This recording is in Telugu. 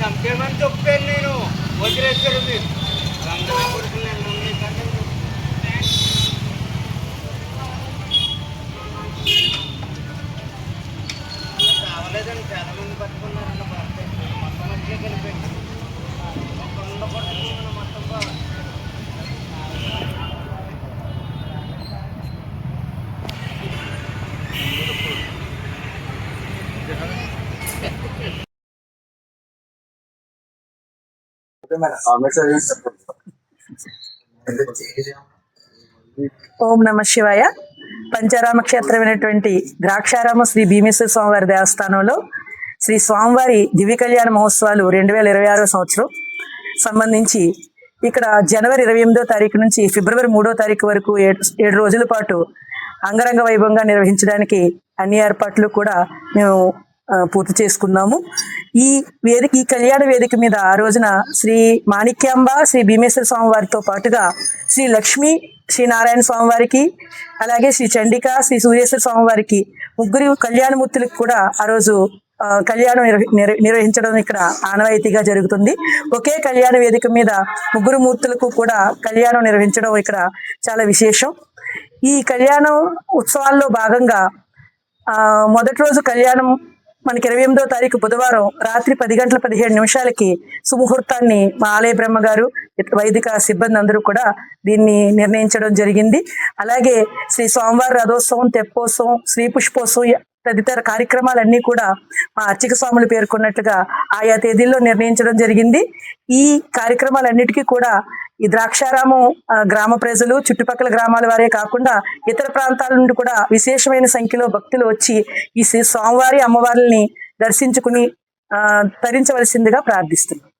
చంపేమని చెప్పాను నేను. వదిలేశారు మీరు రంగనా కొడుకున్నాను కావలేదని చాలా మంది పట్టుకున్నారన్న మొత్తం వచ్చే కలిపెట్టి ఒక్క కొడుకున్న మొత్తం ఓం నమ శివాయ. పంచారామ క్షేత్రమైనటువంటి ద్రాక్షారామ శ్రీ భీమేశ్వర స్వామివారి దేవస్థానంలో శ్రీ స్వామివారి దివ్య కళ్యాణ మహోత్సవాలు 2026 సంవత్సరం సంబంధించి ఇక్కడ జనవరి 28వ తారీఖు నుంచి ఫిబ్రవరి 3వ తారీఖు వరకు 7 రోజుల పాటు అంగరంగ వైభవంగా నిర్వహించడానికి అన్ని ఏర్పాట్లు కూడా మేము పూర్తి చేసుకున్నాము. ఈ కళ్యాణ వేదిక మీద ఆ రోజున శ్రీ మాణిక్యాంబ శ్రీ భీమేశ్వర స్వామి వారితో పాటుగా శ్రీ లక్ష్మీ శ్రీ నారాయణ స్వామి వారికి, అలాగే శ్రీ చండిక శ్రీ సూర్యేశ్వర స్వామి వారికి ముగ్గురు కళ్యాణమూర్తులకు కూడా ఆ రోజు కళ్యాణం నిర్వహించడం ఇక్కడ ఆనవాయితీగా జరుగుతుంది. ఒకే కళ్యాణ వేదిక మీద ముగ్గురు మూర్తులకు కూడా కళ్యాణం నిర్వహించడం ఇక్కడ చాలా విశేషం. ఈ కళ్యాణం ఉత్సవాల్లో భాగంగా మొదటి రోజు కళ్యాణం మనకి 28వ తారీఖు బుధవారం రాత్రి 10:17 సుముహూర్తాన్ని మా ఆలయ బ్రహ్మగారు వైదిక సిబ్బంది అందరూ కూడా దీన్ని నిర్ణయించడం జరిగింది. అలాగే శ్రీ స్వామివారి రథోత్సవం, తెప్పోత్సవం, శ్రీ పుష్పోత్సవం తదితర కార్యక్రమాలన్నీ కూడా మా అర్చక స్వాములు పేర్కొన్నట్లుగా ఆయా తేదీల్లో నిర్ణయించడం జరిగింది. ఈ కార్యక్రమాలన్నిటికీ కూడా ఈ ద్రాక్షారామం గ్రామ ప్రజలు, చుట్టుపక్కల గ్రామాల వారే కాకుండా ఇతర ప్రాంతాల నుండి కూడా విశేషమైన సంఖ్యలో భక్తులు వచ్చి ఈ స్వామివారి అమ్మవారిని దర్శించుకుని తరించవలసిందిగా ప్రార్థిస్తున్నాం.